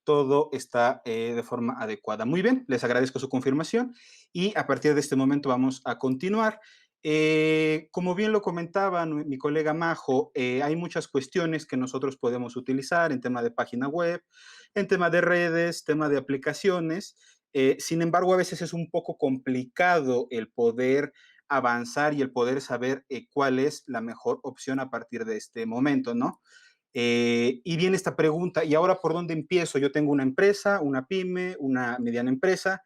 todo está de forma adecuada. Muy bien, les agradezco su confirmación y a partir de este momento vamos a continuar. Como bien lo comentaba mi colega Majo, hay muchas cuestiones que nosotros podemos utilizar en tema de página web, en tema de redes, tema de aplicaciones. Sin embargo, a veces es un poco complicado el poder avanzar y el poder saber cuál es la mejor opción a partir de este momento, ¿no? Y viene esta pregunta, ¿y ahora por dónde empiezo? Yo tengo una empresa, una pyme, una mediana empresa.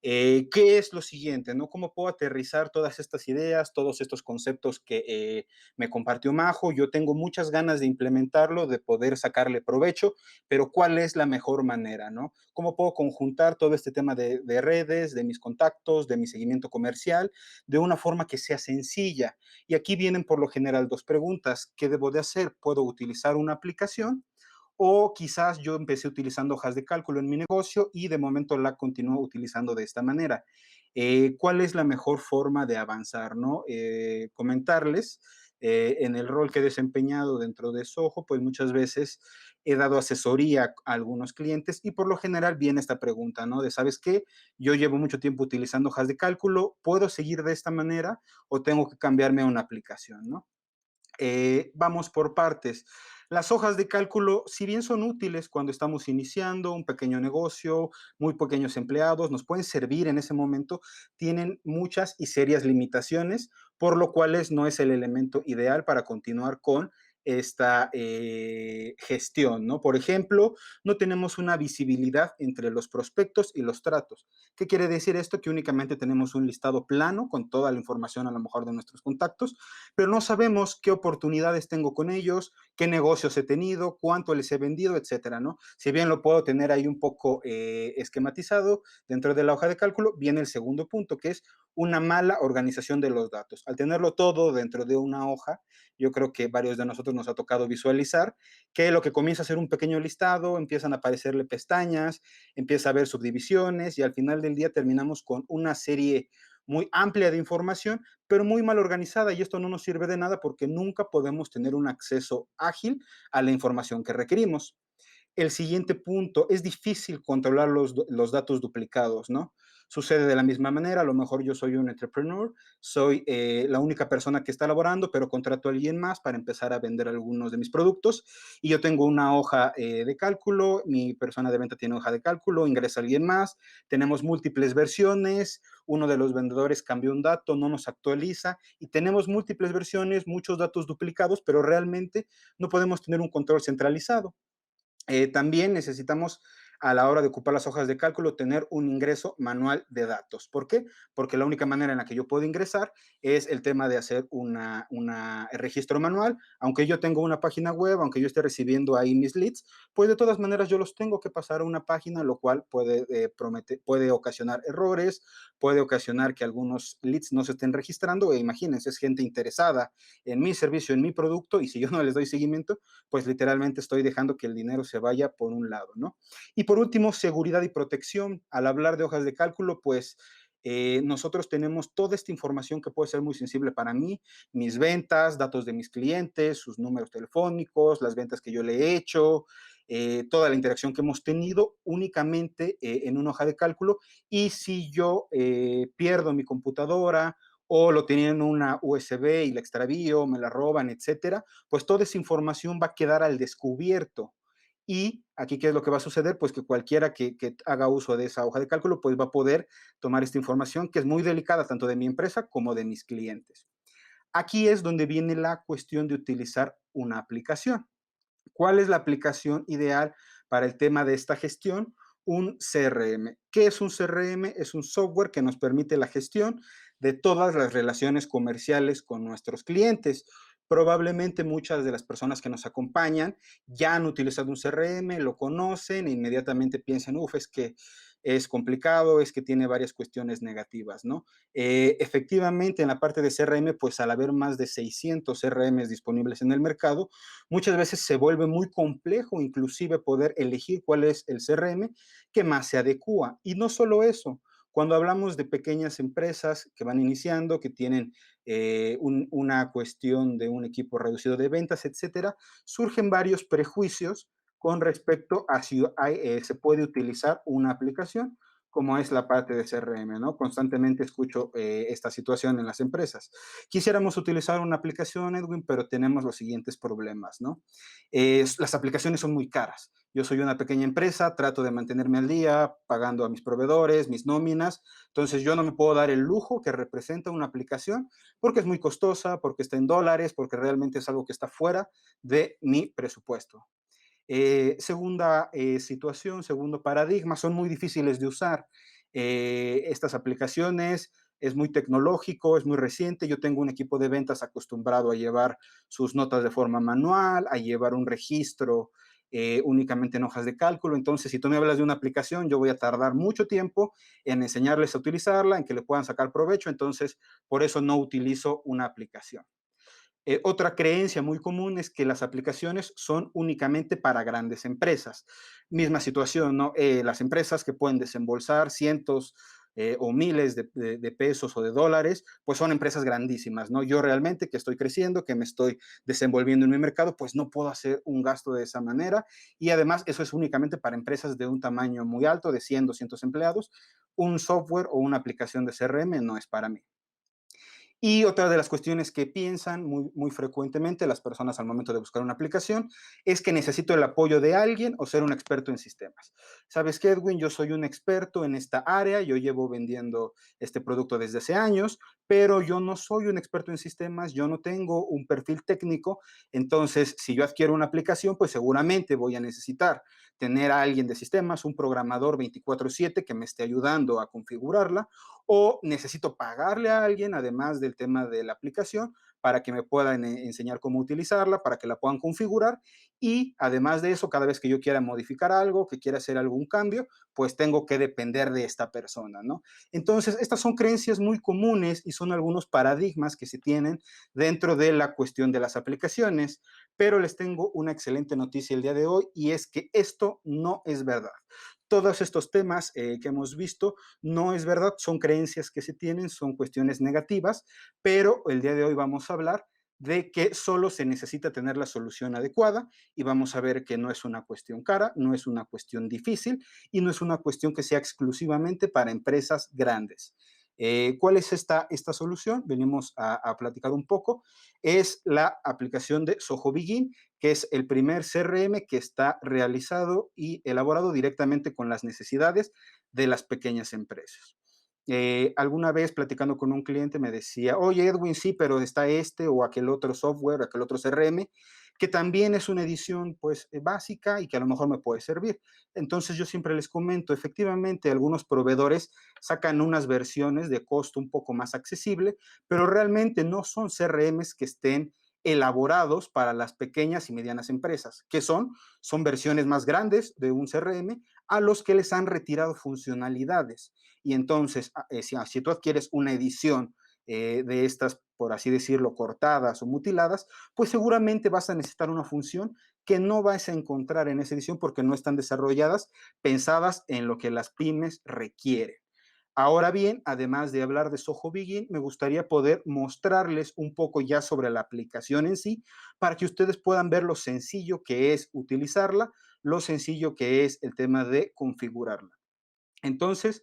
¿Qué es lo siguiente? ¿No? ¿Cómo puedo aterrizar todas estas ideas, todos estos conceptos que me compartió Majo? Yo tengo muchas ganas de implementarlo, de poder sacarle provecho, pero ¿cuál es la mejor manera? ¿No? ¿Cómo puedo conjuntar todo este tema de redes, de mis contactos, de mi seguimiento comercial, de una forma que sea sencilla? Y aquí vienen por lo general dos preguntas. ¿Qué debo de hacer? ¿Puedo utilizar una aplicación? O quizás yo empecé utilizando hojas de cálculo en mi negocio y de momento la continúo utilizando de esta manera. ¿Cuál es la mejor forma de avanzar? ¿No? Comentarles en el rol que he desempeñado dentro de Soho, pues muchas veces he dado asesoría a algunos clientes y por lo general viene esta pregunta, ¿no? De, ¿sabes qué? Yo llevo mucho tiempo utilizando hojas de cálculo, ¿puedo seguir de esta manera o tengo que cambiarme a una aplicación, ¿no? Vamos por partes. Las hojas de cálculo, si bien son útiles cuando estamos iniciando un pequeño negocio, muy pequeños empleados, nos pueden servir en ese momento, tienen muchas y serias limitaciones, por lo cual no es el elemento ideal para continuar con esta gestión, ¿no? Por ejemplo, no tenemos una visibilidad entre los prospectos y los tratos. ¿Qué quiere decir esto? Que únicamente tenemos un listado plano con toda la información a lo mejor de nuestros contactos, pero no sabemos qué oportunidades tengo con ellos, qué negocios he tenido, cuánto les he vendido, etcétera, ¿no? Si bien lo puedo tener ahí un poco esquematizado dentro de la hoja de cálculo, viene el segundo punto, que es una mala organización de los datos. Al tenerlo todo dentro de una hoja, yo creo que varios de nosotros nos ha tocado visualizar que lo que comienza a ser un pequeño listado, empiezan a aparecerle pestañas, empieza a haber subdivisiones y al final del día terminamos con una serie muy amplia de información, pero muy mal organizada y esto no nos sirve de nada porque nunca podemos tener un acceso ágil a la información que requerimos. El siguiente punto, es difícil controlar los datos duplicados, ¿no? Sucede de la misma manera, a lo mejor yo soy un entrepreneur, soy la única persona que está laborando, pero contrato a alguien más para empezar a vender algunos de mis productos y yo tengo una hoja de cálculo, mi persona de venta tiene hoja de cálculo, ingresa alguien más, tenemos múltiples versiones, uno de los vendedores cambió un dato, no nos actualiza y tenemos múltiples versiones, muchos datos duplicados, pero realmente no podemos tener un control centralizado. También necesitamos a la hora de ocupar las hojas de cálculo tener un ingreso manual de datos. ¿Por qué? Porque la única manera en la que yo puedo ingresar es el tema de hacer una registro manual. Aunque yo tengo una página web, aunque yo esté recibiendo ahí mis leads, pues de todas maneras yo los tengo que pasar a una página, lo cual puede ocasionar errores, puede ocasionar que algunos leads no se estén registrando. E imagínense, es gente interesada en mi servicio, en mi producto, y si yo no les doy seguimiento, pues literalmente estoy dejando que el dinero se vaya por un lado, ¿no? Y por último, seguridad y protección. Al hablar de hojas de cálculo, pues nosotros tenemos toda esta información que puede ser muy sensible para mí, mis ventas, datos de mis clientes, sus números telefónicos, las ventas que yo le he hecho, toda la interacción que hemos tenido únicamente en una hoja de cálculo. Y si yo pierdo mi computadora o lo tenía en una USB y la extravío, me la roban, etcétera, pues toda esa información va a quedar al descubierto. Y aquí, ¿qué es lo que va a suceder? Pues que cualquiera que haga uso de esa hoja de cálculo, pues va a poder tomar esta información que es muy delicada tanto de mi empresa como de mis clientes. Aquí es donde viene la cuestión de utilizar una aplicación. ¿Cuál es la aplicación ideal para el tema de esta gestión? Un CRM. ¿Qué es un CRM? Es un software que nos permite la gestión de todas las relaciones comerciales con nuestros clientes. Probablemente muchas de las personas que nos acompañan ya han utilizado un CRM, lo conocen e inmediatamente piensan, uff, es que es complicado, es que tiene varias cuestiones negativas, ¿no? Efectivamente, en la parte de CRM, pues al haber más de 600 CRMs disponibles en el mercado, muchas veces se vuelve muy complejo inclusive poder elegir cuál es el CRM que más se adecua. Y no solo eso, cuando hablamos de pequeñas empresas que van iniciando, que tienen una cuestión de un equipo reducido de ventas, etcétera, surgen varios prejuicios con respecto a si se puede utilizar una aplicación como es la parte de CRM, ¿no? Constantemente escucho esta situación en las empresas. Quisiéramos utilizar una aplicación, Edwin, pero tenemos los siguientes problemas, ¿no? Las aplicaciones son muy caras. Yo soy una pequeña empresa, trato de mantenerme al día, pagando a mis proveedores, mis nóminas, entonces yo no me puedo dar el lujo que representa una aplicación porque es muy costosa, porque está en dólares, porque realmente es algo que está fuera de mi presupuesto. Segunda situación, segundo paradigma, son muy difíciles de usar. Estas aplicaciones es muy tecnológico, es muy reciente. Yo tengo un equipo de ventas acostumbrado a llevar sus notas de forma manual, a llevar un registro únicamente en hojas de cálculo. Entonces, si tú me hablas de una aplicación, yo voy a tardar mucho tiempo en enseñarles a utilizarla, en que le puedan sacar provecho. Entonces, por eso no utilizo una aplicación. Otra creencia muy común es que las aplicaciones son únicamente para grandes empresas. Misma situación, ¿no? Las empresas que pueden desembolsar cientos o miles de pesos o de dólares, pues son empresas grandísimas, ¿no? Yo realmente que estoy creciendo, que me estoy desenvolviendo en mi mercado, pues no puedo hacer un gasto de esa manera. Y además eso es únicamente para empresas de un tamaño muy alto, de 100, 200 empleados. Un software o una aplicación de CRM no es para mí. Y otra de las cuestiones que piensan muy frecuentemente las personas al momento de buscar una aplicación es que necesito el apoyo de alguien o ser un experto en sistemas. ¿Sabes qué, Edwin? Yo soy un experto en esta área, yo llevo vendiendo este producto desde hace años, pero yo no soy un experto en sistemas, yo no tengo un perfil técnico, entonces si yo adquiero una aplicación, pues seguramente voy a necesitar tener a alguien de sistemas, un programador 24/7 que me esté ayudando a configurarla o necesito pagarle a alguien, además del tema de la aplicación, para que me puedan enseñar cómo utilizarla, para que la puedan configurar y además de eso, cada vez que yo quiera modificar algo, que quiera hacer algún cambio, pues tengo que depender de esta persona, ¿no? Entonces, estas son creencias muy comunes y son algunos paradigmas que se tienen dentro de la cuestión de las aplicaciones, pero les tengo una excelente noticia el día de hoy y es que esto no es verdad. Todos estos temas que hemos visto no es verdad, son creencias que se tienen, son cuestiones negativas, pero el día de hoy vamos a hablar de que solo se necesita tener la solución adecuada y vamos a ver que no es una cuestión cara, no es una cuestión difícil y no es una cuestión que sea exclusivamente para empresas grandes. ¿Cuál es esta solución? Venimos a platicar un poco. Es la aplicación de Soho Begin, que es el primer CRM que está realizado y elaborado directamente con las necesidades de las pequeñas empresas. Alguna vez platicando con un cliente me decía, oye Edwin, sí, pero está este o aquel otro software, aquel otro CRM, que también es una edición pues básica y que a lo mejor me puede servir. Entonces yo siempre les comento, efectivamente algunos proveedores sacan unas versiones de costo un poco más accesible, pero realmente no son CRMs que estén elaborados para las pequeñas y medianas empresas. ¿Qué son? Son versiones más grandes de un CRM a los que les han retirado funcionalidades. Y entonces, si tú adquieres una edición de estas, por así decirlo, cortadas o mutiladas, pues seguramente vas a necesitar una función que no vas a encontrar en esa edición porque no están desarrolladas, pensadas en lo que las pymes requieren. Ahora bien, además de hablar de Soho Begin, me gustaría poder mostrarles un poco ya sobre la aplicación en sí, para que ustedes puedan ver lo sencillo que es utilizarla, lo sencillo que es el tema de configurarla. Entonces,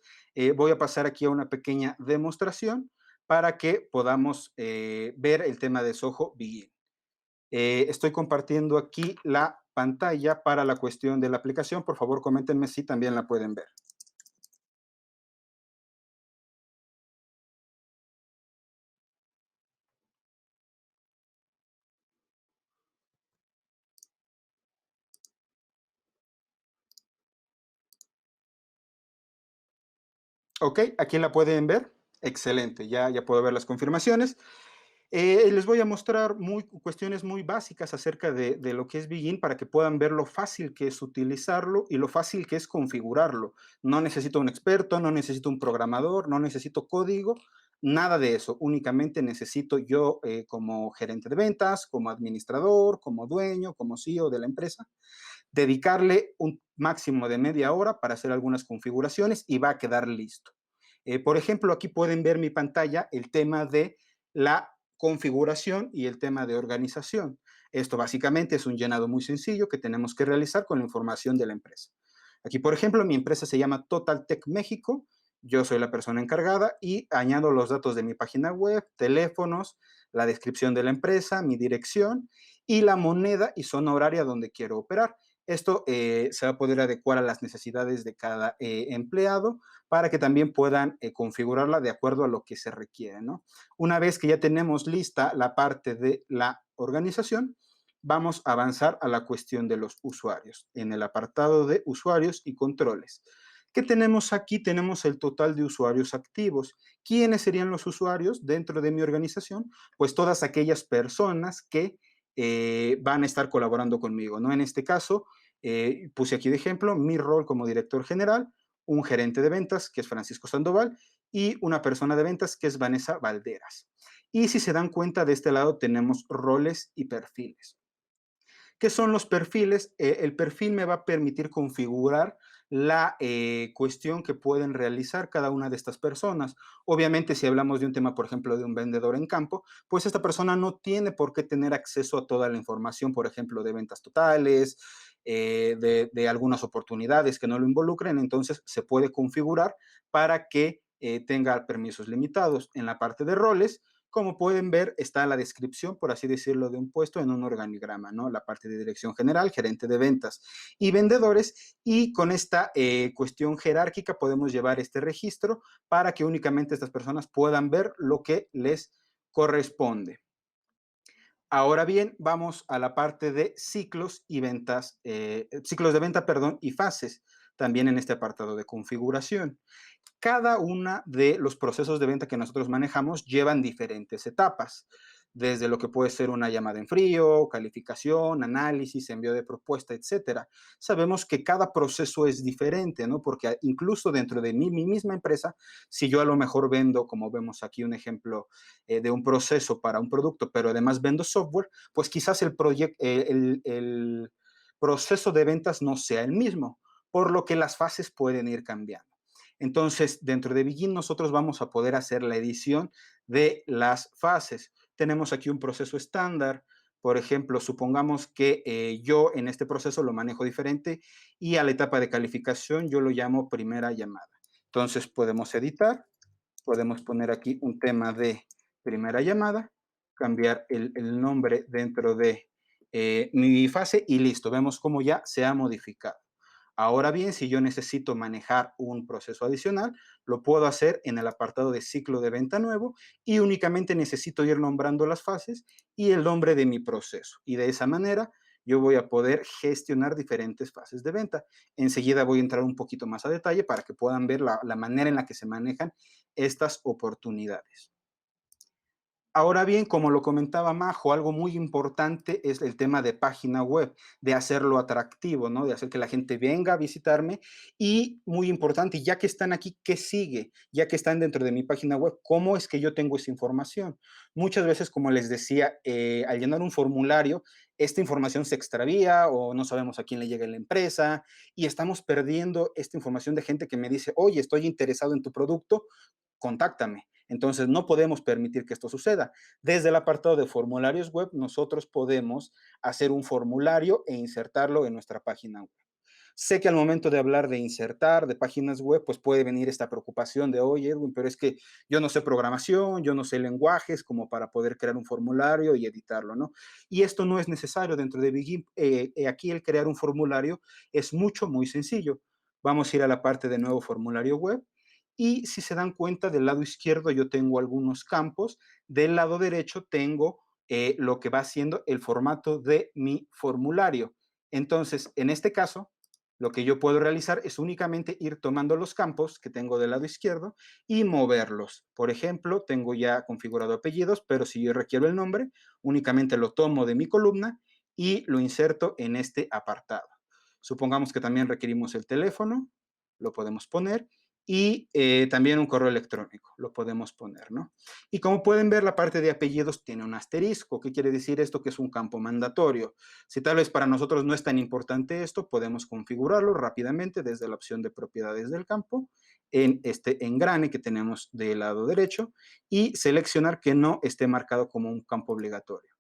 voy a pasar aquí a una pequeña demostración para que podamos ver el tema de Soho Begin. Estoy compartiendo aquí la pantalla para la cuestión de la aplicación. Por favor, coméntenme si también la pueden ver. Ok, aquí la pueden ver. Excelente, ya puedo ver las confirmaciones. Les voy a mostrar cuestiones muy básicas acerca de lo que es Begin para que puedan ver lo fácil que es utilizarlo y lo fácil que es configurarlo. No necesito un experto, no necesito un programador, no necesito código, nada de eso. Únicamente necesito yo como gerente de ventas, como administrador, como dueño, como CEO de la empresa, dedicarle un máximo de media hora para hacer algunas configuraciones y va a quedar listo. Por ejemplo, aquí pueden ver mi pantalla el tema de la configuración y el tema de organización. Esto básicamente es un llenado muy sencillo que tenemos que realizar con la información de la empresa. Aquí, por ejemplo, mi empresa se llama Total Tech México, yo soy la persona encargada y añado los datos de mi página web, teléfonos, la descripción de la empresa, mi dirección y la moneda y zona horaria donde quiero operar. Esto se va a poder adecuar a las necesidades de cada empleado para que también puedan configurarla de acuerdo a lo que se requiere, ¿no? Una vez que ya tenemos lista la parte de la organización, vamos a avanzar a la cuestión de los usuarios. En el apartado de usuarios y controles. ¿Qué tenemos aquí? Tenemos el total de usuarios activos. ¿Quiénes serían los usuarios dentro de mi organización? Pues todas aquellas personas que van a estar colaborando conmigo, ¿no? En este caso, puse aquí de ejemplo mi rol como director general, un gerente de ventas, que es Francisco Sandoval, y una persona de ventas, que es Vanessa Valderas. Y si se dan cuenta, de este lado tenemos roles y perfiles. ¿Qué son los perfiles? El perfil me va a permitir configurar la cuestión que pueden realizar cada una de estas personas. Obviamente, si hablamos de un tema, por ejemplo, de un vendedor en campo, pues esta persona no tiene por qué tener acceso a toda la información, por ejemplo, de ventas totales, de algunas oportunidades que no lo involucren, entonces se puede configurar para que tenga permisos limitados. En la parte de roles, como pueden ver, está la descripción, por así decirlo, de un puesto en un organigrama, ¿no? La parte de dirección general, gerente de ventas y vendedores. Y con esta cuestión jerárquica podemos llevar este registro para que únicamente estas personas puedan ver lo que les corresponde. Ahora bien, vamos a la parte de ciclos y ventas, ciclos de venta, perdón, y fases, también en este apartado de configuración. Cada una de los procesos de venta que nosotros manejamos llevan diferentes etapas, desde lo que puede ser una llamada en frío, calificación, análisis, envío de propuesta, etcétera. Sabemos que cada proceso es diferente, ¿no? Porque incluso dentro de mi misma empresa, si yo a lo mejor vendo, como vemos aquí un ejemplo de un proceso para un producto, pero además vendo software, pues quizás el proceso de ventas no sea el mismo, por lo que las fases pueden ir cambiando. Entonces, dentro de Begin nosotros vamos a poder hacer la edición de las fases. Tenemos aquí un proceso estándar. Por ejemplo, supongamos que yo en este proceso lo manejo diferente y a la etapa de calificación yo lo llamo primera llamada. Entonces, podemos editar, podemos poner aquí un tema de primera llamada, cambiar el nombre dentro de mi fase y listo. Vemos cómo ya se ha modificado. Ahora bien, si yo necesito manejar un proceso adicional, lo puedo hacer en el apartado de ciclo de venta nuevo y únicamente necesito ir nombrando las fases y el nombre de mi proceso. Y de esa manera yo voy a poder gestionar diferentes fases de venta. Enseguida voy a entrar un poquito más a detalle para que puedan ver la manera en la que se manejan estas oportunidades. Ahora bien, como lo comentaba Majo, algo muy importante es el tema de página web, de hacerlo atractivo, ¿no? De hacer que la gente venga a visitarme y muy importante, ya que están aquí, ¿qué sigue? Ya que están dentro de mi página web, ¿cómo es que yo tengo esa información? Muchas veces, como les decía, al llenar un formulario, esta información se extravía o no sabemos a quién le llega en la empresa y estamos perdiendo esta información de gente que me dice, oye, estoy interesado en tu producto, contáctame. Entonces, no podemos permitir que esto suceda. Desde el apartado de formularios web, nosotros podemos hacer un formulario e insertarlo en nuestra página web. Sé que al momento de hablar de insertar, de páginas web, pues puede venir esta preocupación de, oye, Edwin, pero es que yo no sé programación, yo no sé lenguajes como para poder crear un formulario y editarlo, ¿no? Y esto no es necesario dentro de Begin. Aquí el crear un formulario es muy sencillo. Vamos a ir a la parte de nuevo formulario web y si se dan cuenta, del lado izquierdo yo tengo algunos campos, del lado derecho tengo lo que va siendo el formato de mi formulario. Entonces, en este caso, lo que yo puedo realizar es únicamente ir tomando los campos que tengo del lado izquierdo y moverlos. Por ejemplo, tengo ya configurado apellidos, pero si yo requiero el nombre, únicamente lo tomo de mi columna y lo inserto en este apartado. Supongamos que también requerimos el teléfono, lo podemos poner y también un correo electrónico, lo podemos poner, ¿no? Y como pueden ver, la parte de apellidos tiene un asterisco. ¿Qué quiere decir esto? Que es un campo mandatorio. Si tal vez para nosotros no es tan importante esto, podemos configurarlo rápidamente desde la opción de propiedades del campo en este engrane que tenemos del lado derecho y seleccionar que no esté marcado como un campo obligatorio.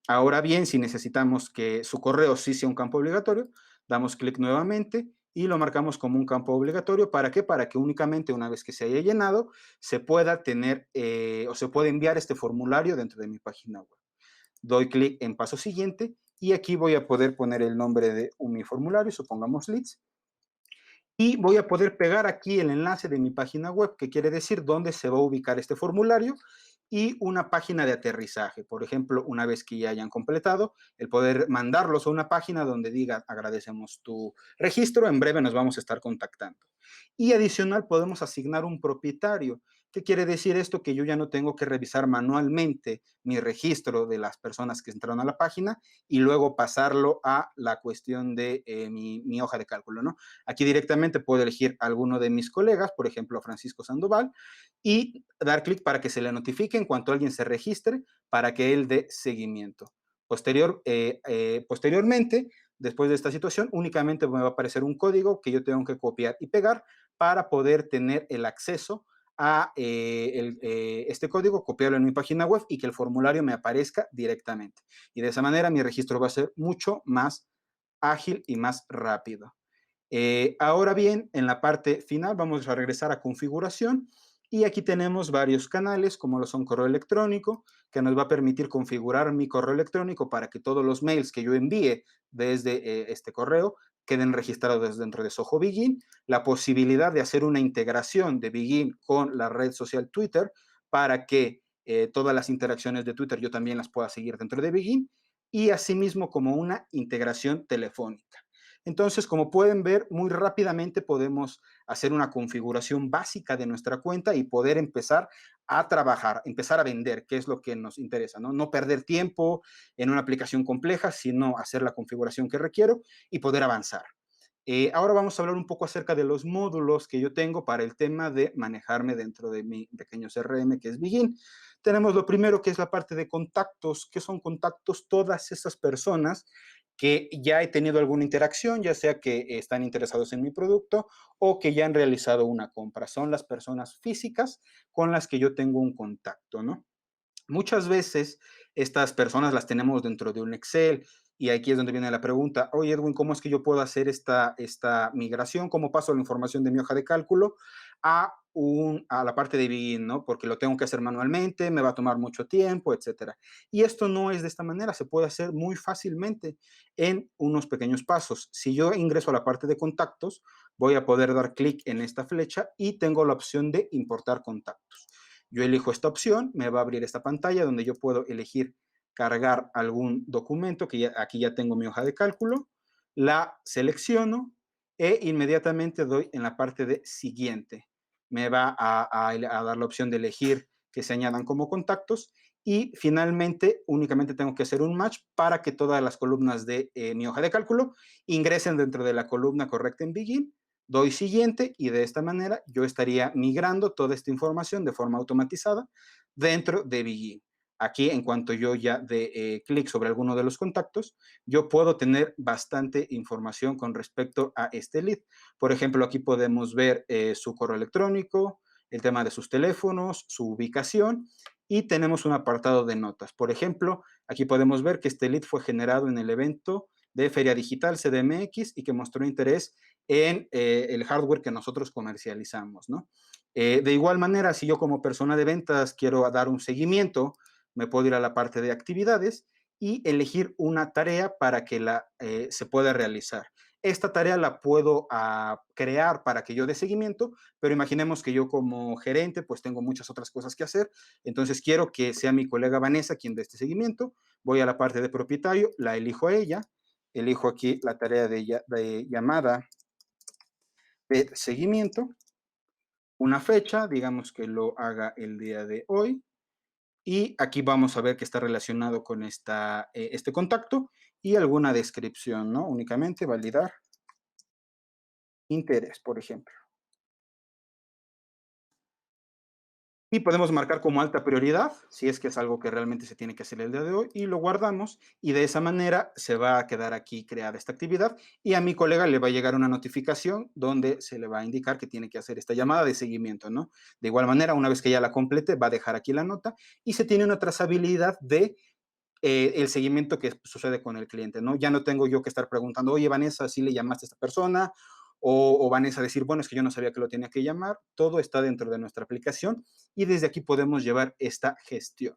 Ahora bien, si necesitamos que su correo sí sea un campo obligatorio, damos clic nuevamente y lo marcamos como un campo obligatorio. ¿Para qué? Para que únicamente una vez que se haya llenado, se pueda tener o se pueda enviar este formulario dentro de mi página web. Doy clic en paso siguiente y aquí voy a poder poner el nombre de mi formulario, supongamos leads, y voy a poder pegar aquí el enlace de mi página web, que quiere decir dónde se va a ubicar este formulario y una página de aterrizaje. Por ejemplo, una vez que ya hayan completado, el poder mandarlos a una página donde diga agradecemos tu registro, en breve nos vamos a estar contactando. Y adicional podemos asignar un propietario. ¿Qué quiere decir esto? Que yo ya no tengo que revisar manualmente mi registro de las personas que entraron a la página y luego pasarlo a la cuestión de mi hoja de cálculo, ¿no? Aquí directamente puedo elegir a alguno de mis colegas, por ejemplo, Francisco Sandoval, y dar clic para que se le notifique en cuanto alguien se registre para que él dé seguimiento. Posteriormente, después de esta situación, únicamente me va a aparecer un código que yo tengo que copiar y pegar para poder tener el acceso a este código, copiarlo en mi página web y que el formulario me aparezca directamente. Y de esa manera mi registro va a ser mucho más ágil y más rápido. Ahora bien, en la parte final vamos a regresar a configuración y aquí tenemos varios canales como lo son correo electrónico, que nos va a permitir configurar mi correo electrónico para que todos los mails que yo envíe desde este correo queden registrados dentro de Soho Begin, la posibilidad de hacer una integración de Begin con la red social Twitter para que todas las interacciones de Twitter yo también las pueda seguir dentro de Begin y asimismo como una integración telefónica. Entonces, como pueden ver, muy rápidamente podemos hacer una configuración básica de nuestra cuenta y poder empezar a trabajar, empezar a vender, que es lo que nos interesa, ¿no? No perder tiempo en una aplicación compleja, sino hacer la configuración que requiero y poder avanzar. Ahora vamos a hablar un poco acerca de los módulos que yo tengo para el tema de manejarme dentro de mi pequeño CRM, que es Begin. Tenemos lo primero, que es la parte de contactos. ¿Qué son contactos? Todas esas personas que ya he tenido alguna interacción, ya sea que están interesados en mi producto o que ya han realizado una compra. Son las personas físicas con las que yo tengo un contacto, ¿no? Muchas veces estas personas las tenemos dentro de un Excel y aquí es donde viene la pregunta, oye Edwin, ¿cómo es que yo puedo hacer esta migración? ¿Cómo paso la información de mi hoja de cálculo a la parte de Begin, ¿no? Porque lo tengo que hacer manualmente, me va a tomar mucho tiempo, etcétera. Y esto no es de esta manera, se puede hacer muy fácilmente en unos pequeños pasos. Si yo ingreso a la parte de contactos, voy a poder dar clic en esta flecha y tengo la opción de importar contactos. Yo elijo esta opción, me va a abrir esta pantalla donde yo puedo elegir cargar algún documento, que aquí ya tengo mi hoja de cálculo, la selecciono e inmediatamente doy en la parte de siguiente. Me va a dar la opción de elegir que se añadan como contactos y finalmente únicamente tengo que hacer un match para que todas las columnas de mi hoja de cálculo ingresen dentro de la columna correcta en Begin. Doy siguiente y de esta manera yo estaría migrando toda esta información de forma automatizada dentro de Begin. Aquí, en cuanto yo ya de clic sobre alguno de los contactos, yo puedo tener bastante información con respecto a este lead. Por ejemplo, aquí podemos ver su correo electrónico, el tema de sus teléfonos, su ubicación y tenemos un apartado de notas. Por ejemplo, aquí podemos ver que este lead fue generado en el evento de Feria Digital CDMX y que mostró interés en el hardware que nosotros comercializamos, ¿no? De igual manera, si yo como persona de ventas quiero dar un seguimiento, me puedo ir a la parte de actividades y elegir una tarea para que se pueda realizar. Esta tarea la puedo crear para que yo dé seguimiento, pero imaginemos que yo como gerente pues tengo muchas otras cosas que hacer, entonces quiero que sea mi colega Vanessa quien dé este seguimiento, voy a la parte de propietario, la elijo a ella, elijo aquí la tarea de llamada de seguimiento, una fecha, digamos que lo haga el día de hoy, y aquí vamos a ver que está relacionado con este contacto y alguna descripción, ¿no? Únicamente validar interés, por ejemplo. Y podemos marcar como alta prioridad, si es que es algo que realmente se tiene que hacer el día de hoy, y lo guardamos, y de esa manera se va a quedar aquí creada esta actividad, y a mi colega le va a llegar una notificación donde se le va a indicar que tiene que hacer esta llamada de seguimiento, ¿no? De igual manera, una vez que ya la complete, va a dejar aquí la nota, y se tiene una trazabilidad de el seguimiento que sucede con el cliente, ¿no? Ya no tengo yo que estar preguntando, oye, Vanessa, ¿sí le llamaste a esta persona? O Vanessa decir, bueno, es que yo no sabía que lo tenía que llamar. Todo está dentro de nuestra aplicación y desde aquí podemos llevar esta gestión.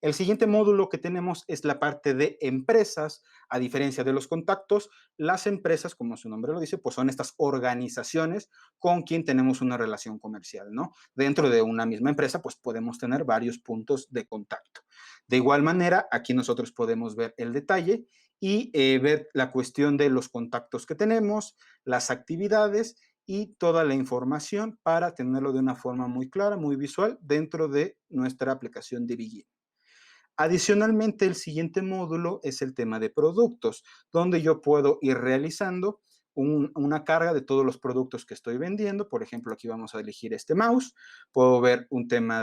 El siguiente módulo que tenemos es la parte de empresas. A diferencia de los contactos, las empresas, como su nombre lo dice, pues son estas organizaciones con quien tenemos una relación comercial, ¿no? Dentro de una misma empresa, pues podemos tener varios puntos de contacto. De igual manera, aquí nosotros podemos ver el detalle y ver la cuestión de los contactos que tenemos, las actividades y toda la información para tenerlo de una forma muy clara, muy visual dentro de nuestra aplicación de Begin. Adicionalmente, el siguiente módulo es el tema de productos, donde yo puedo ir realizando una carga de todos los productos que estoy vendiendo. Por ejemplo, aquí vamos a elegir este mouse. Puedo ver un tema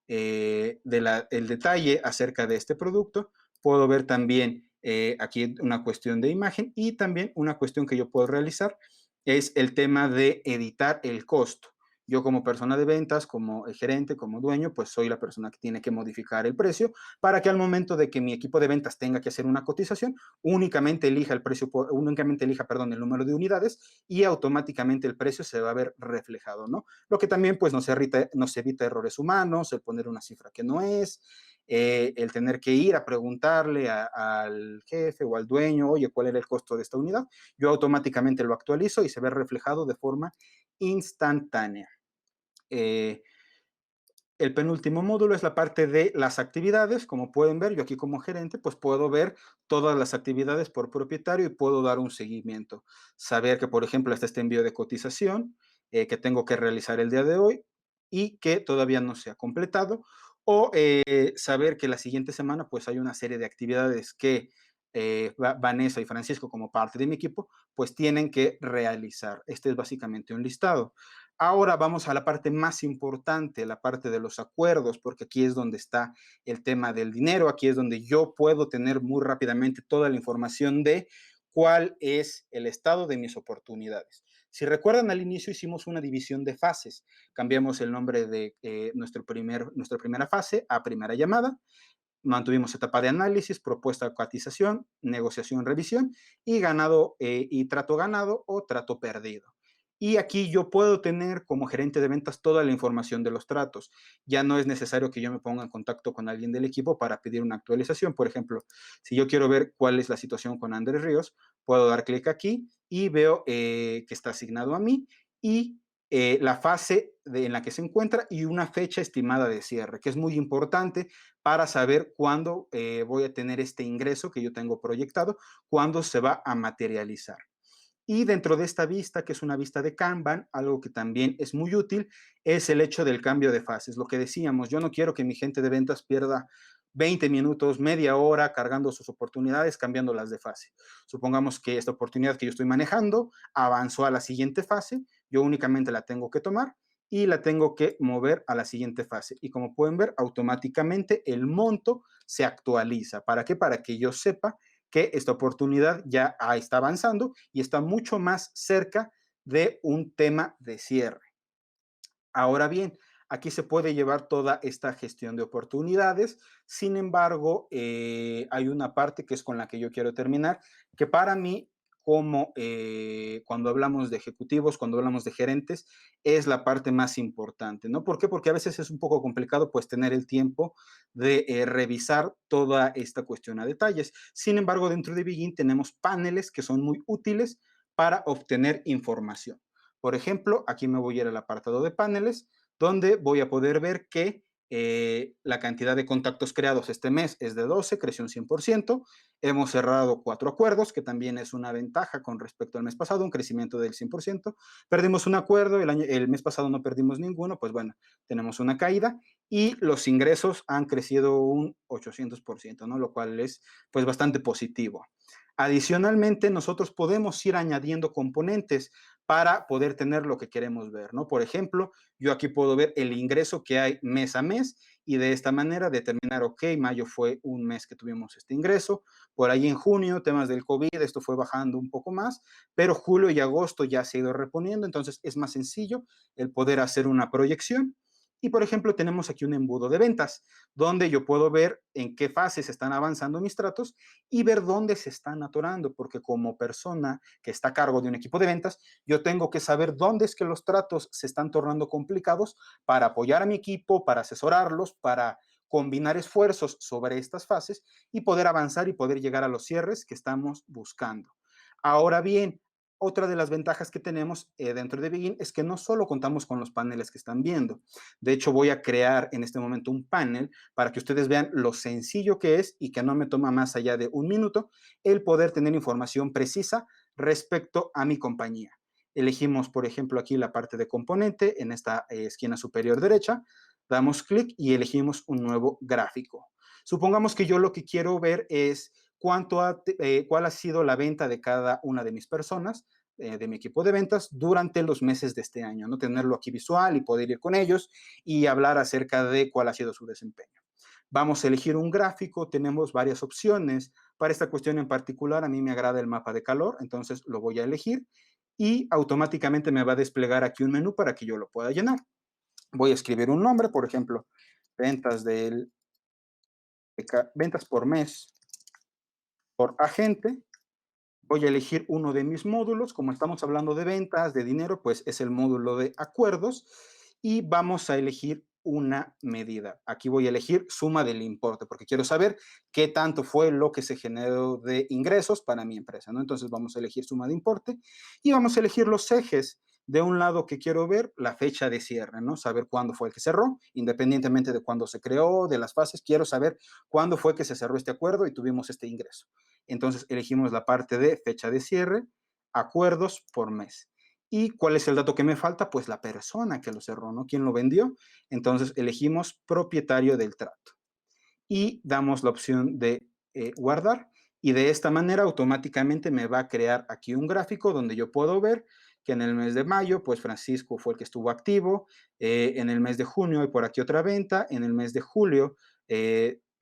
el detalle acerca de este producto. Puedo ver también aquí una cuestión de imagen y también una cuestión que yo puedo realizar es el tema de editar el costo. Yo como persona de ventas, como gerente, como dueño, pues soy la persona que tiene que modificar el precio para que al momento de que mi equipo de ventas tenga que hacer una cotización, únicamente elija el precio, únicamente elija, perdón, el número de unidades y automáticamente el precio se va a ver reflejado, ¿no? Lo que también pues nos evita errores humanos, el poner una cifra que no es, el tener que ir a preguntarle al jefe o al dueño, oye, ¿cuál era el costo de esta unidad? Yo automáticamente lo actualizo y se ve reflejado de forma instantánea. Eh, el penúltimo módulo es la parte de las actividades. Como pueden ver, yo aquí como gerente, pues puedo ver todas las actividades por propietario y puedo dar un seguimiento. Saber que, por ejemplo, este envío de cotización que tengo que realizar el día de hoy y que todavía no se ha completado. O saber que la siguiente semana, pues hay una serie de actividades que Vanessa y Francisco, como parte de mi equipo, pues tienen que realizar. Este es básicamente un listado. Ahora vamos a la parte más importante, la parte de los acuerdos, porque aquí es donde está el tema del dinero, aquí es donde yo puedo tener muy rápidamente toda la información de cuál es el estado de mis oportunidades. Si recuerdan, al inicio hicimos una división de fases. Cambiamos el nombre de nuestra primera fase a primera llamada. Mantuvimos etapa de análisis, propuesta de cotización, negociación, revisión y ganado y trato ganado o trato perdido. Y aquí yo puedo tener como gerente de ventas toda la información de los tratos. Ya no es necesario que yo me ponga en contacto con alguien del equipo para pedir una actualización. Por ejemplo, si yo quiero ver cuál es la situación con Andrés Ríos, puedo dar clic aquí y veo que está asignado a mí y la fase en la que se encuentra y una fecha estimada de cierre, que es muy importante para saber cuándo voy a tener este ingreso que yo tengo proyectado, cuándo se va a materializar. Y dentro de esta vista, que es una vista de Kanban, algo que también es muy útil, es el hecho del cambio de fases. Lo que decíamos, yo no quiero que mi gente de ventas pierda 20 minutos, media hora cargando sus oportunidades, cambiándolas de fase. Supongamos que esta oportunidad que yo estoy manejando avanzó a la siguiente fase, yo únicamente la tengo que tomar y la tengo que mover a la siguiente fase. Y como pueden ver, automáticamente el monto se actualiza. ¿Para qué? Para que yo sepa que esta oportunidad ya está avanzando y está mucho más cerca de un tema de cierre. Ahora bien, aquí se puede llevar toda esta gestión de oportunidades. Sin embargo, hay una parte que es con la que yo quiero terminar, que para mí, como cuando hablamos de ejecutivos, cuando hablamos de gerentes, es la parte más importante, ¿no? ¿Por qué? Porque a veces es un poco complicado, pues, tener el tiempo de revisar toda esta cuestión a detalles. Sin embargo, dentro de Begin tenemos paneles que son muy útiles para obtener información. Por ejemplo, aquí me voy a ir al apartado de paneles, donde voy a poder ver que la cantidad de contactos creados este mes es de 12, creció un 100%. Hemos cerrado 4 acuerdos, que también es una ventaja con respecto al mes pasado, un crecimiento del 100%. Perdimos un acuerdo, el mes pasado no perdimos ninguno, pues bueno, tenemos una caída y los ingresos han crecido un 800%, ¿no? Lo cual es pues bastante positivo. Adicionalmente, nosotros podemos ir añadiendo componentes para poder tener lo que queremos ver, ¿no? Por ejemplo, yo aquí puedo ver el ingreso que hay mes a mes y de esta manera determinar, ok, mayo fue un mes que tuvimos este ingreso, por ahí en junio, temas del COVID, esto fue bajando un poco más, pero julio y agosto ya se ha ido reponiendo, entonces es más sencillo el poder hacer una proyección Y, por ejemplo, tenemos aquí un embudo de ventas, donde yo puedo ver en qué fases están avanzando mis tratos y ver dónde se están atorando, porque como persona que está a cargo de un equipo de ventas, yo tengo que saber dónde es que los tratos se están tornando complicados para apoyar a mi equipo, para asesorarlos, para combinar esfuerzos sobre estas fases y poder avanzar y poder llegar a los cierres que estamos buscando. Ahora bien, otra de las ventajas que tenemos dentro de Begin es que no solo contamos con los paneles que están viendo. De hecho, voy a crear en este momento un panel para que ustedes vean lo sencillo que es y que no me toma más allá de un minuto el poder tener información precisa respecto a mi compañía. Elegimos, por ejemplo, aquí la parte de componente en esta esquina superior derecha, damos clic y elegimos un nuevo gráfico. Supongamos que yo lo que quiero ver es cuál ha sido la venta de cada una de mis personas, de mi equipo de ventas, durante los meses de este año, ¿no? Tenerlo aquí visual y poder ir con ellos y hablar acerca de cuál ha sido su desempeño. Vamos a elegir un gráfico, tenemos varias opciones. Para esta cuestión en particular, a mí me agrada el mapa de calor, entonces lo voy a elegir y automáticamente me va a desplegar aquí un menú para que yo lo pueda llenar. Voy a escribir un nombre, por ejemplo, ventas, ventas por mes por agente. Voy a elegir uno de mis módulos, como estamos hablando de ventas, de dinero, pues es el módulo de acuerdos y vamos a elegir una medida. Aquí voy a elegir suma del importe, porque quiero saber qué tanto fue lo que se generó de ingresos para mi empresa, ¿no? Entonces vamos a elegir suma de importe y vamos a elegir los ejes. De un lado que quiero ver la fecha de cierre, ¿no? Saber cuándo fue el que cerró, independientemente de cuándo se creó, de las fases, quiero saber cuándo fue que se cerró este acuerdo y tuvimos este ingreso. Entonces elegimos la parte de fecha de cierre, acuerdos por mes. ¿Y cuál es el dato que me falta? Pues la persona que lo cerró, ¿no? ¿Quién lo vendió? Entonces elegimos propietario del trato y damos la opción de guardar y de esta manera automáticamente me va a crear aquí un gráfico donde yo puedo ver que en el mes de mayo, pues Francisco fue el que estuvo activo, en el mes de junio hay por aquí otra venta, en el mes de julio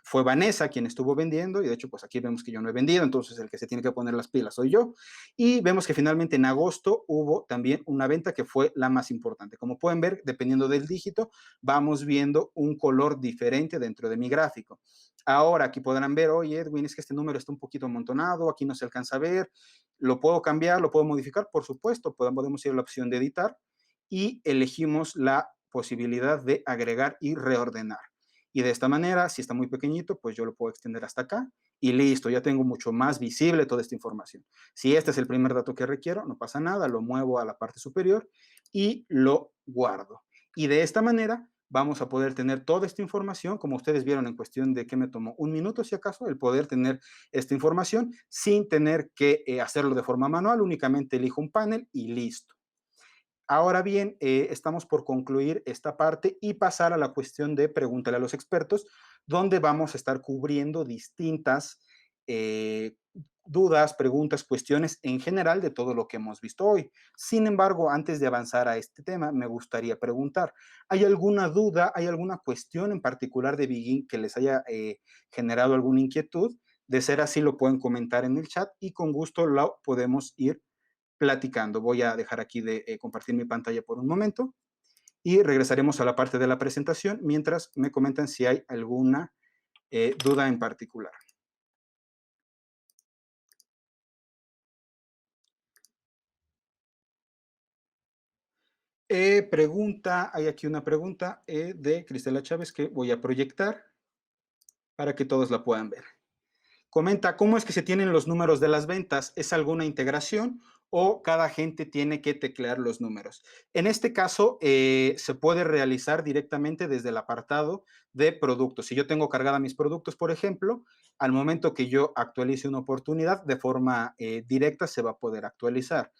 fue Vanessa quien estuvo vendiendo y de hecho pues aquí vemos que yo no he vendido, entonces el que se tiene que poner las pilas soy yo y vemos que finalmente en agosto hubo también una venta que fue la más importante. Como pueden ver, dependiendo del dígito, vamos viendo un color diferente dentro de mi gráfico. Ahora aquí podrán ver, oye Edwin, es que este número está un poquito amontonado, aquí no se alcanza a ver, lo puedo cambiar, lo puedo modificar, por supuesto, podemos ir a la opción de editar y elegimos la posibilidad de agregar y reordenar. Y de esta manera, si está muy pequeñito, pues yo lo puedo extender hasta acá y listo, ya tengo mucho más visible toda esta información. Si este es el primer dato que requiero, no pasa nada, lo muevo a la parte superior y lo guardo. Y de esta manera vamos a poder tener toda esta información, como ustedes vieron en cuestión de que me tomó un minuto, si acaso, el poder tener esta información sin tener que hacerlo de forma manual, únicamente elijo un panel y listo. Ahora bien, estamos por concluir esta parte y pasar a la cuestión de pregúntale a los expertos, donde vamos a estar cubriendo distintas eh, dudas, preguntas, cuestiones en general de todo lo que hemos visto hoy. Sin embargo, antes de avanzar a este tema, me gustaría preguntar, ¿hay alguna duda, hay alguna cuestión en particular de Begin que les haya generado alguna inquietud? De ser así, lo pueden comentar en el chat y con gusto lo podemos ir platicando. Voy a dejar aquí de compartir mi pantalla por un momento y regresaremos a la parte de la presentación mientras me comentan si hay alguna duda en particular. Hay aquí una pregunta de Cristela Chávez que voy a proyectar para que todos la puedan ver. Comenta, ¿cómo es que se tienen los números de las ventas? ¿Es alguna integración o cada agente tiene que teclear los números? En este caso, se puede realizar directamente desde el apartado de productos. Si yo tengo cargada mis productos, por ejemplo, al momento que yo actualice una oportunidad, de forma directa se va a poder actualizar.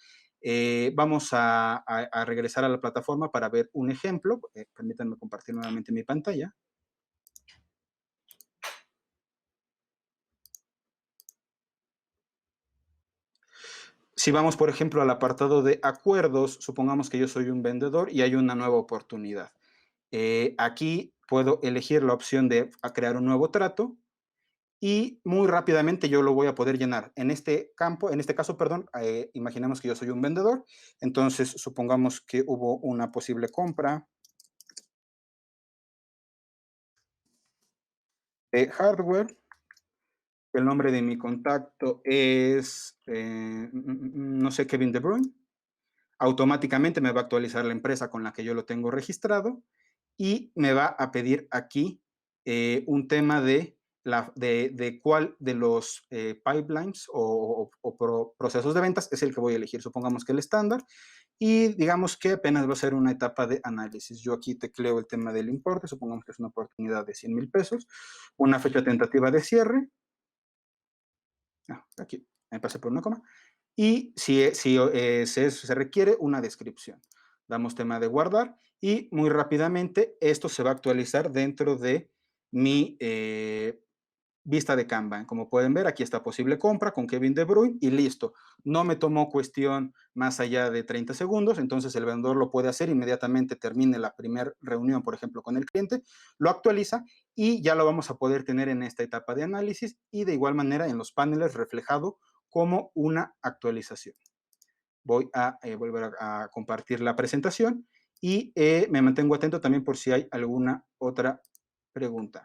Vamos a regresar a la plataforma para ver un ejemplo. Permítanme compartir nuevamente mi pantalla. Si vamos, por ejemplo, al apartado de acuerdos, supongamos que yo soy un vendedor y hay una nueva oportunidad. Aquí puedo elegir la opción de crear un nuevo trato y muy rápidamente yo lo voy a poder llenar. En este campo, en este caso, perdón, imaginemos que yo soy un vendedor, entonces supongamos que hubo una posible compra de hardware. El nombre de mi contacto es, no sé, Kevin De Bruyne. Automáticamente me va a actualizar la empresa con la que yo lo tengo registrado y me va a pedir aquí un tema de cuál de los pipelines o procesos de ventas es el que voy a elegir. Supongamos que el estándar y digamos que apenas va a ser una etapa de análisis. Yo aquí tecleo el tema del importe, supongamos que es una oportunidad de 100,000 pesos, una fecha tentativa de cierre. Aquí me pasé por una coma. Y se requiere una descripción. Damos tema de guardar y muy rápidamente esto se va a actualizar dentro de mi vista de Kanban. Como pueden ver, aquí está posible compra con Kevin De Bruyne y listo. No me tomó cuestión más allá de 30 segundos, entonces el vendedor lo puede hacer inmediatamente, termine la primera reunión, por ejemplo, con el cliente, lo actualiza y ya lo vamos a poder tener en esta etapa de análisis y de igual manera en los paneles reflejado como una actualización. Voy a volver a compartir la presentación y me mantengo atento también por si hay alguna otra pregunta.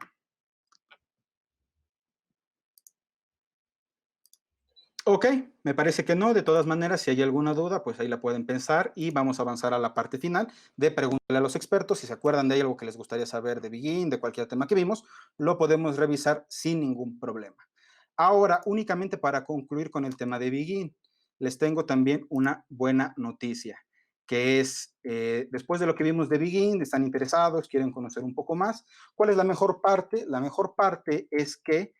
Ok, me parece que no. De todas maneras, si hay alguna duda, pues ahí la pueden pensar y vamos a avanzar a la parte final de preguntarle a los expertos. Si se acuerdan de algo que les gustaría saber de Begin, de cualquier tema que vimos, lo podemos revisar sin ningún problema. Ahora, únicamente para concluir con el tema de Begin, les tengo también una buena noticia, que es, después de lo que vimos de Begin, están interesados, quieren conocer un poco más. ¿Cuál es la mejor parte? La mejor parte es que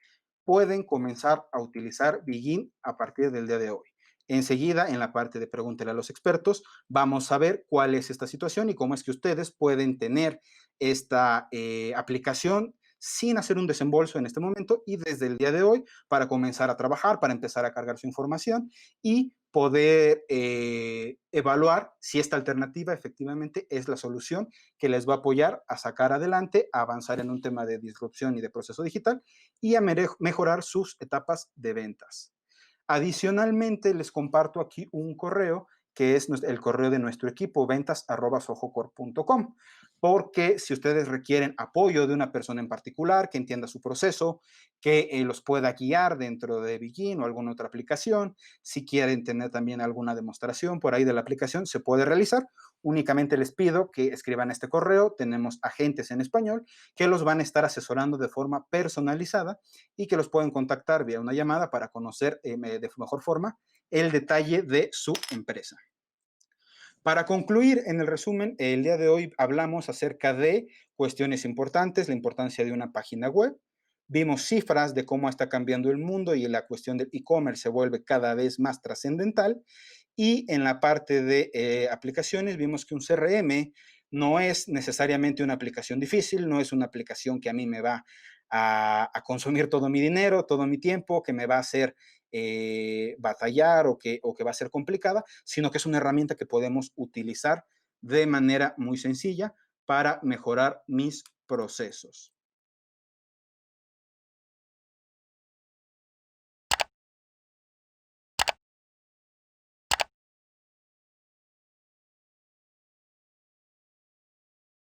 pueden comenzar a utilizar Begin a partir del día de hoy. Enseguida, en la parte de Pregúntele a los expertos, vamos a ver cuál es esta situación y cómo es que ustedes pueden tener esta aplicación sin hacer un desembolso en este momento y desde el día de hoy para comenzar a trabajar, para empezar a cargar su información y poder evaluar si esta alternativa efectivamente es la solución que les va a apoyar a sacar adelante, a avanzar en un tema de disrupción y de proceso digital y a mejorar sus etapas de ventas. Adicionalmente, les comparto aquí un correo que es el correo de nuestro equipo, ventas@sojocorp.com, porque si ustedes requieren apoyo de una persona en particular que entienda su proceso, que los pueda guiar dentro de Begin o alguna otra aplicación, si quieren tener también alguna demostración por ahí de la aplicación, se puede realizar. Únicamente les pido que escriban este correo. Tenemos agentes en español que los van a estar asesorando de forma personalizada y que los pueden contactar vía una llamada para conocer de mejor forma el detalle de su empresa. Para concluir, en el resumen, el día de hoy hablamos acerca de cuestiones importantes, la importancia de una página web. Vimos cifras de cómo está cambiando el mundo y la cuestión del e-commerce se vuelve cada vez más trascendental. Y en la parte de aplicaciones vimos que un CRM no es necesariamente una aplicación difícil, no es una aplicación que a mí me va a consumir todo mi dinero, todo mi tiempo, que me va a hacer batallar o que va a ser complicada, sino que es una herramienta que podemos utilizar de manera muy sencilla para mejorar mis procesos.